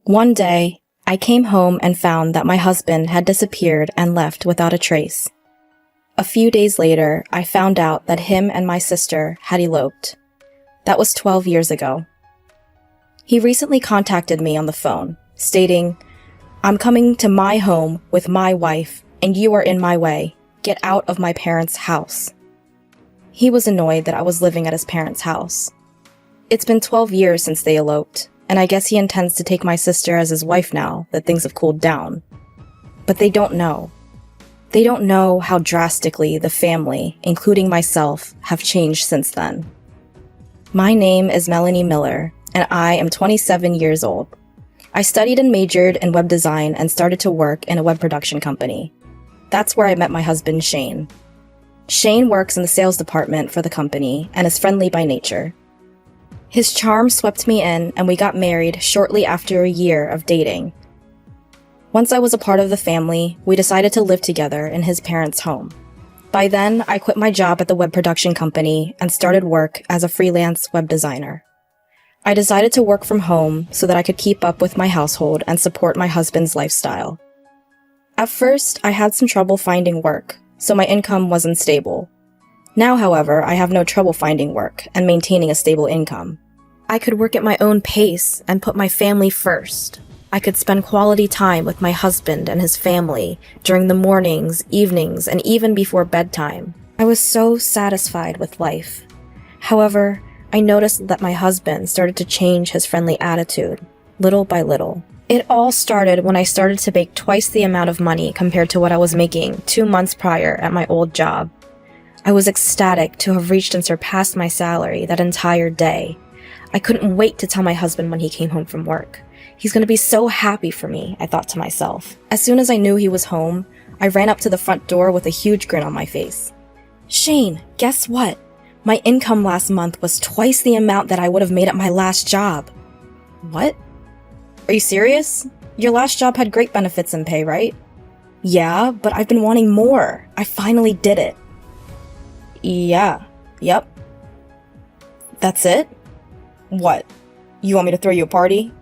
One day, I came home and found that my husband had disappeared and left without a trace. A few days later, I found out that him and my sister had eloped. That was 12 years ago. He recently contacted me on the phone, stating, "I'm coming to my home with my wife, and you are in my way. Get out of my parents' house." He was annoyed that I was living at his parents' house. It's been 12 years since they eloped, and I guess he intends to take my sister as his wife now that things have cooled down. But they don't know. They don't know how drastically the family, including myself, have changed since then. My name is Melanie Miller, and I am 27 years old. I studied and majored in web design and started to work in a web production company. That's where I met my husband, Shane. Shane works in the sales department for the company and is friendly by nature. His charm swept me in, and we got married shortly after a year of dating. Once I was a part of the family, we decided to live together in his parents' home. By then, I quit my job at the web production company and started work as a freelance web designer. I decided to work from home so that I could keep up with my household and support my husband's lifestyle. At first, I had some trouble finding work, so my income wasn't stable. Now, however, I have no trouble finding work and maintaining a stable income. I could work at my own pace and put my family first. I could spend quality time with my husband and his family during the mornings, evenings, and even before bedtime. I was so satisfied with life. However, I noticed that my husband started to change his friendly attitude, little by little. It all started when I started to make twice the amount of money compared to what I was making 2 months prior at my old job. I was ecstatic to have reached and surpassed my salary that entire day. I couldn't wait to tell my husband when he came home from work. He's going to be so happy for me, I thought to myself. As soon as I knew he was home, I ran up to the front door with a huge grin on my face. "Shane, guess what? My income last month was twice the amount that I would have made at my last job." "What? Are you serious? Your last job had great benefits and pay, right?" "Yeah, but I've been wanting more. I finally did it." Yep. "That's it? What? You want me to throw you a party?"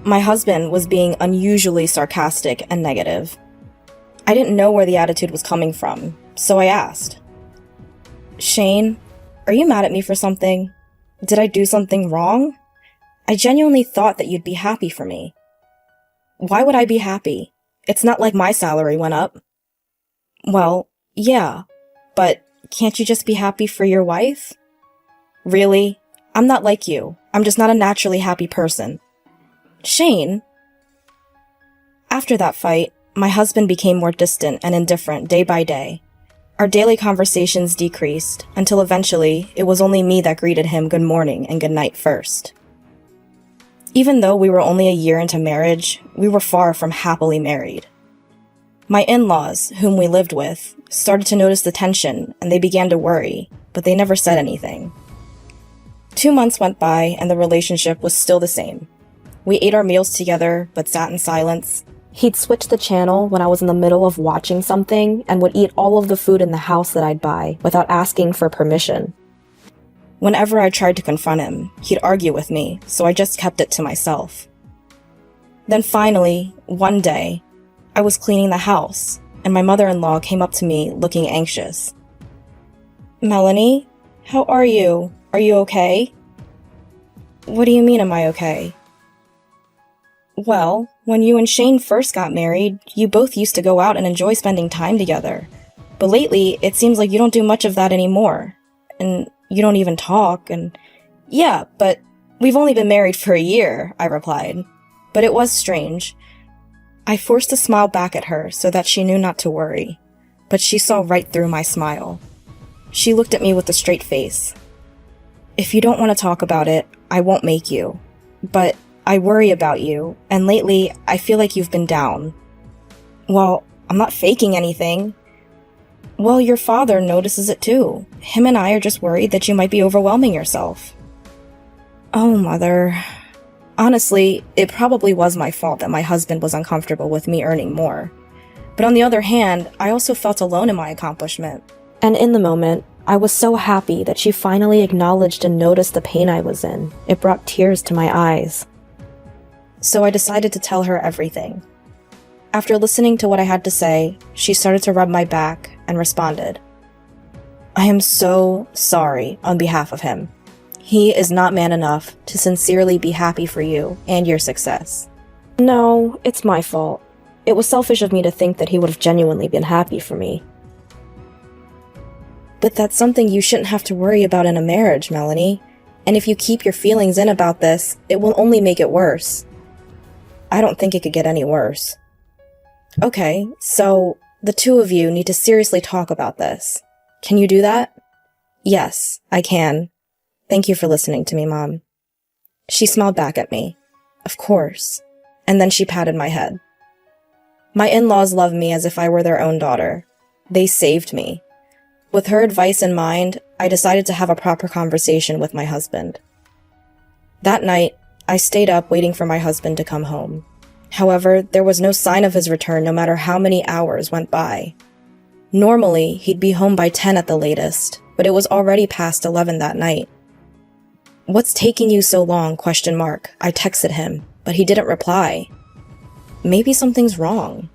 My husband was being unusually sarcastic and negative. I didn't know where the attitude was coming from, so I asked, "Shane, are you mad at me for something? Did I do something wrong? I genuinely thought that you'd be happy for me." "Why would I be happy? It's not like my salary went up." "Well, yeah, but can't you just be happy for your wife?" "Really? I'm not like you. I'm just not a naturally happy person." "Shane?" After that fight, my husband became more distant and indifferent day by day. Our daily conversations decreased until eventually it was only me that greeted him good morning and good night first. Even though we were only a year into marriage, we were far from happily married. My in-laws, whom we lived with, started to notice the tension and they began to worry, but they never said anything. 2 months went by and the relationship was still the same. We ate our meals together, but sat in silence. He'd switch the channel when I was in the middle of watching something and would eat all of the food in the house that I'd buy without asking for permission. Whenever I tried to confront him, he'd argue with me, so I just kept it to myself. Then finally, one day, I was cleaning the house, and my mother-in-law came up to me looking anxious. "Melanie, how are you? Are you okay?" "What do you mean, am I okay?" "Well, when you and Shane first got married, you both used to go out and enjoy spending time together. But lately, it seems like you don't do much of that anymore. And you don't even talk, and..." "Yeah, but we've only been married for a year," I replied. But it was strange. I forced a smile back at her so that she knew not to worry, but she saw right through my smile. She looked at me with a straight face. "If you don't want to talk about it, I won't make you. But I worry about you, and lately, I feel like you've been down." "Well, I'm not faking anything." "Well, your father notices it too. Him and I are just worried that you might be overwhelming yourself." "Oh, Mother. Honestly, it probably was my fault that my husband was uncomfortable with me earning more. But on the other hand, I also felt alone in my accomplishment. And in the moment, I was so happy that she finally acknowledged and noticed the pain I was in. It brought tears to my eyes. so I decided to tell her everything. After listening to what I had to say, she started to rub my back and responded, "I am so sorry on behalf of him. He is not man enough to sincerely be happy for you and your success." No, it's my fault. It was selfish of me to think that he would have genuinely been happy for me. But that's something you shouldn't have to worry about in a marriage, Melanie. And if you keep your feelings in about this, it will only make it worse. I don't think it could get any worse. Okay, so the two of you need to seriously talk about this. Can you do that? Yes, I can. Thank you for listening to me, Mom. She smiled back at me. Of course. And then she patted my head. My in-laws love me as if I were their own daughter. They saved me. With her advice in mind, I decided to have a proper conversation with my husband. That night, I stayed up waiting for my husband to come home. However, there was no sign of his return no matter how many hours went by. Normally, he'd be home by 10 at the latest, but it was already past 11 that night. "What's taking you so long?" ? I texted him, but he didn't reply. Maybe something's wrong.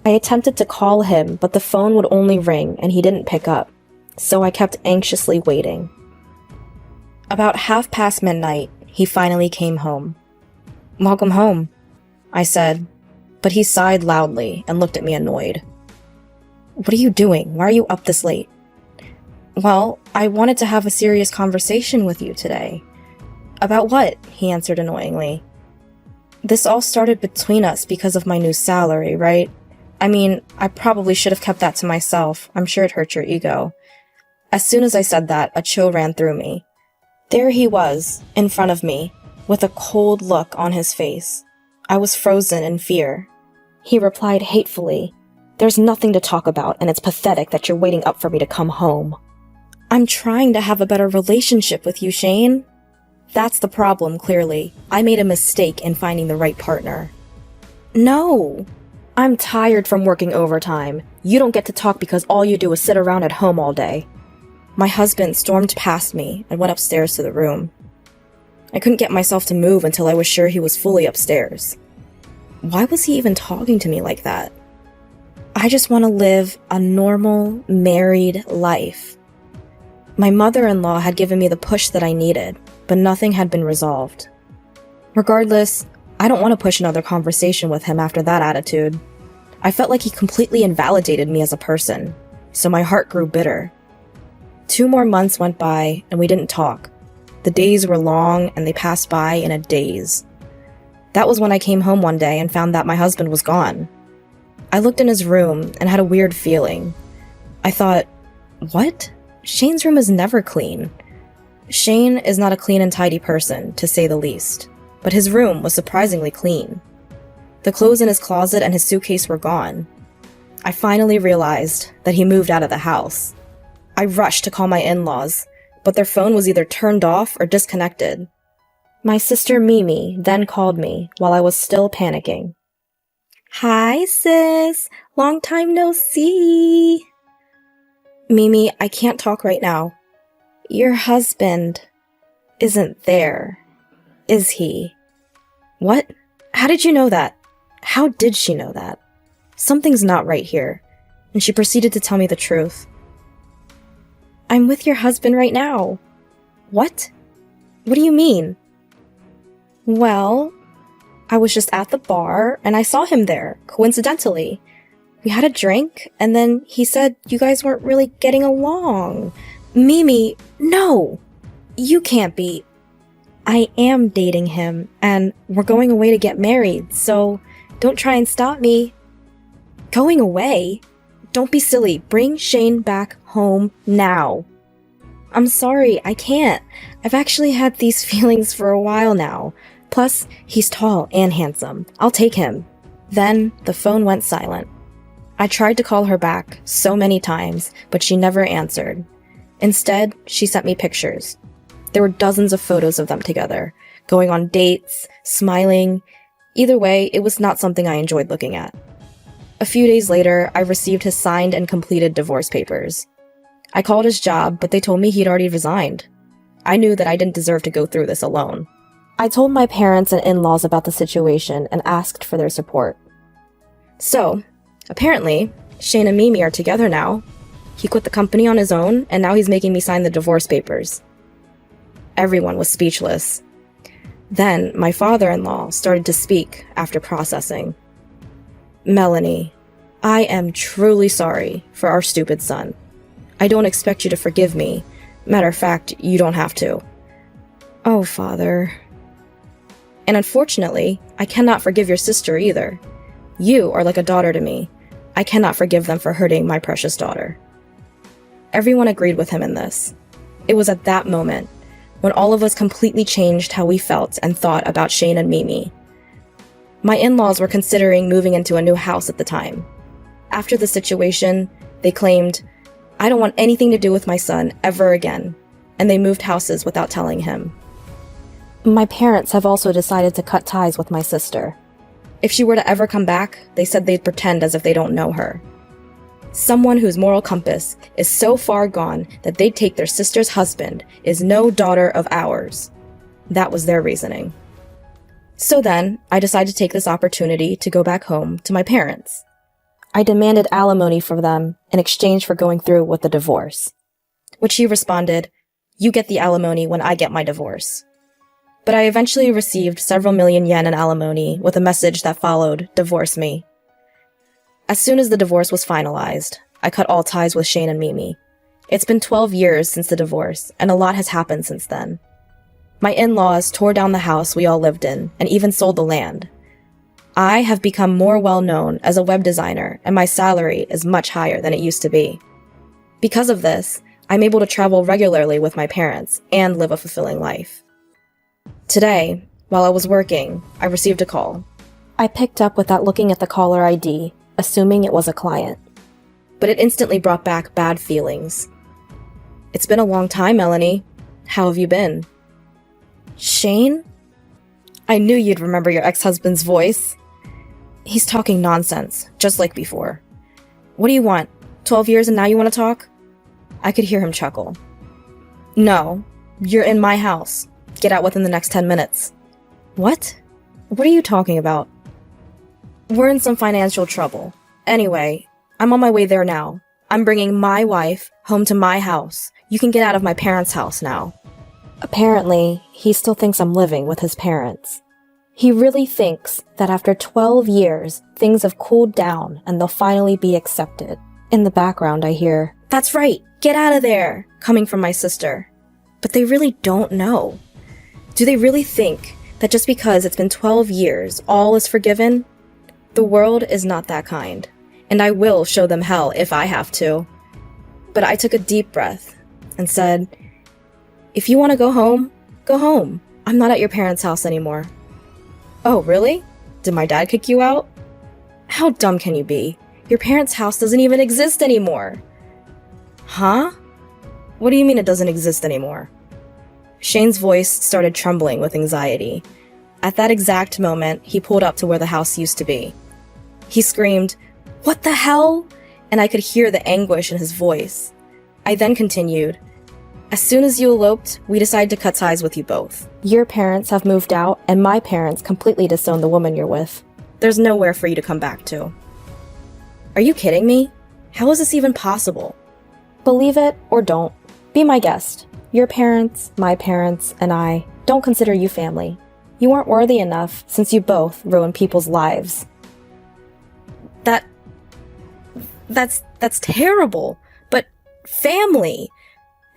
I attempted to call him, but the phone would only ring and he didn't pick up, so I kept anxiously waiting. About midnight, he finally came home. "Welcome home," I said, but he sighed loudly and looked at me annoyed. "What are you doing? Why are you up this late?" "Well, I wanted to have a serious conversation with you today." "About what?" he answered annoyingly. "This all started between us because of my new salary, right? I mean, I probably should have kept that to myself. I'm sure it hurt your ego." As soon as I said that, a chill ran through me. There he was, in front of me, with a cold look on his face. I was frozen in fear. He replied hatefully, "There's nothing to talk about, and it's pathetic that you're waiting up for me to come home." "I'm trying to have a better relationship with you, Shane." "That's the problem, clearly. I made a mistake in finding the right partner." "No! I'm tired from working overtime. You don't get to talk because all you do is sit around at home all day." My husband stormed past me and went upstairs to the room. I couldn't get myself to move until I was sure he was fully upstairs. Why was he even talking to me like that? I just want to live a normal, married life. My mother-in-law had given me the push that I needed, but nothing had been resolved. Regardless, I don't want to push another conversation with him after that attitude. I felt like he completely invalidated me as a person, so my heart grew bitter. 2 more months went by, and we didn't talk. The days were long, and they passed by in a daze. That was when I came home one day and found that my husband was gone. I looked in his room and had a weird feeling. I thought, what? Shane's room is never clean. Shane is not a clean and tidy person, to say the least, but his room was surprisingly clean. The clothes in his closet and his suitcase were gone. I finally realized that he moved out of the house. I rushed to call my in-laws, but their phone was either turned off or disconnected. My sister Mimi then called me while I was still panicking. "Hi, sis. Long time no see." "Mimi, I can't talk right now. Your husband isn't there, is he?" "What? How did you know that?" How did she know that? Something's not right here, and she proceeded to tell me the truth. "I'm with your husband right now." "What? What do you mean?" "Well, I was just at the bar, and I saw him there, coincidentally. We had a drink, and then he said you guys weren't really getting along." "Mimi, no! You can't be." "I am dating him, and we're going away to get married, so don't try and stop me." "Going away? Don't be silly. Bring Shane back home now." "I'm sorry, I can't. I've actually had these feelings for a while now. Plus, he's tall and handsome. I'll take him." Then, the phone went silent. I tried to call her back so many times, but she never answered. Instead, she sent me pictures. There were dozens of photos of them together, going on dates, smiling. Either way, it was not something I enjoyed looking at. A few days later, I received his signed and completed divorce papers. I called his job, but they told me he'd already resigned. I knew that I didn't deserve to go through this alone. I told my parents and in-laws about the situation and asked for their support. So, apparently, Shane and Mimi are together now. He quit the company on his own, and now he's making me sign the divorce papers. Everyone was speechless. Then, my father-in-law started to speak after processing. Melanie, I am truly sorry for our stupid son. I don't expect you to forgive me. Matter of fact, you don't have to. Oh, Father. And unfortunately, I cannot forgive your sister either. You are like a daughter to me. I cannot forgive them for hurting my precious daughter. Everyone agreed with him in this. It was at that moment when all of us completely changed how we felt and thought about Shane and Mimi. My in-laws were considering moving into a new house at the time. After the situation, they claimed, "I don't want anything to do with my son ever again," and they moved houses without telling him. My parents have also decided to cut ties with my sister. If she were to ever come back, they said they'd pretend as if they don't know her. Someone whose moral compass is so far gone that they'd take their sister's husband is no daughter of ours. That was their reasoning. So then, I decided to take this opportunity to go back home to my parents. I demanded alimony from them in exchange for going through with the divorce. Which he responded, "You get the alimony when I get my divorce." But I eventually received several million yen in alimony with a message that followed, "Divorce me." As soon as the divorce was finalized, I cut all ties with Shane and Mimi. It's been 12 years since the divorce, and a lot has happened since then. My in-laws tore down the house we all lived in, and even sold the land. I have become more well-known as a web designer, and my salary is much higher than it used to be. Because of this, I'm able to travel regularly with my parents and live a fulfilling life. Today, while I was working, I received a call. I picked up without looking at the caller ID, assuming it was a client. But it instantly brought back bad feelings. "It's been a long time, Melanie. How have you been?" "Shane? I knew you'd remember your ex-husband's voice. He's talking nonsense, just like before. What do you want? 12 years and now you want to talk?" I could hear him chuckle. "No, you're in my house. Get out within the next 10 minutes. "What? What are you talking about?" "We're in some financial trouble. Anyway, I'm on my way there now. I'm bringing my wife home to my house. You can get out of my parents' house now." Apparently, he still thinks I'm living with his parents. He really thinks that after 12 years, things have cooled down and they'll finally be accepted. In the background, I hear, "That's right, get out of there," coming from my sister. But they really don't know. Do they really think that just because it's been 12 years, all is forgiven? The world is not that kind, and I will show them hell if I have to. But I took a deep breath and said, "If you want to go home, go home. I'm not at your parents' house anymore." "Oh, really? Did my dad kick you out?" "How dumb can you be? Your parents' house doesn't even exist anymore." "Huh? What do you mean it doesn't exist anymore?" Shane's voice started trembling with anxiety. At that exact moment, he pulled up to where the house used to be. He screamed, "What the hell?" And I could hear the anguish in his voice. I then continued, "As soon as you eloped, we decided to cut ties with you both. Your parents have moved out, and my parents completely disowned the woman you're with. There's nowhere for you to come back to." Are you kidding me? How is this even possible? Believe it or don't. Be my guest. Your parents, my parents, and I don't consider you family. You aren't worthy enough since you both ruin people's lives. That's terrible. But family?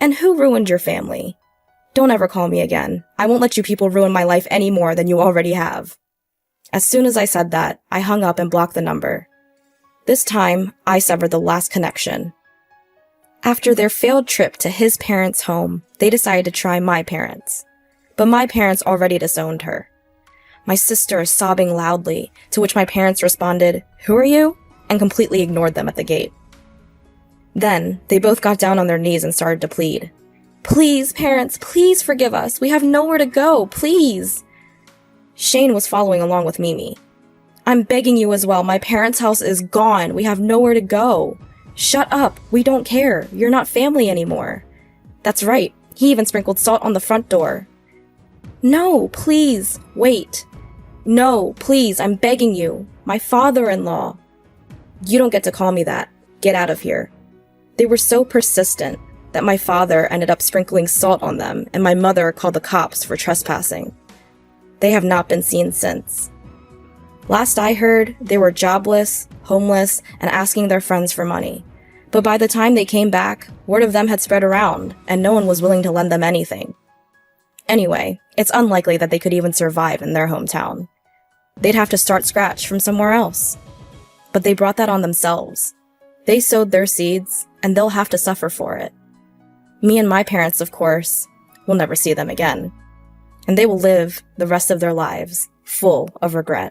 And who ruined your family? Don't ever call me again. I won't let you people ruin my life any more than you already have. As soon as I said that, I hung up and blocked the number. This time, I severed the last connection. After their failed trip to his parents' home, they decided to try my parents. But my parents already disowned her. My sister is sobbing loudly, to which my parents responded, "Who are you?" and completely ignored them at the gate. Then, they both got down on their knees and started to plead. "Please, parents, please forgive us. We have nowhere to go, please." Shane was following along with Mimi. "I'm begging you as well. My parents' house is gone. We have nowhere to go. Shut up. We don't care. You're not family anymore." That's right. He even sprinkled salt on the front door. No, please, wait. No, please, I'm begging you. My father-in-law. You don't get to call me that. Get out of here. They were so persistent that my father ended up sprinkling salt on them, and my mother called the cops for trespassing. They have not been seen since. Last I heard, they were jobless, homeless, and asking their friends for money. But by the time they came back, word of them had spread around, and no one was willing to lend them anything. Anyway, it's unlikely that they could even survive in their hometown. They'd have to start scratch from somewhere else. But they brought that on themselves. They sowed their seeds, and they'll have to suffer for it. Me and my parents, of course, will never see them again. And they will live the rest of their lives full of regret.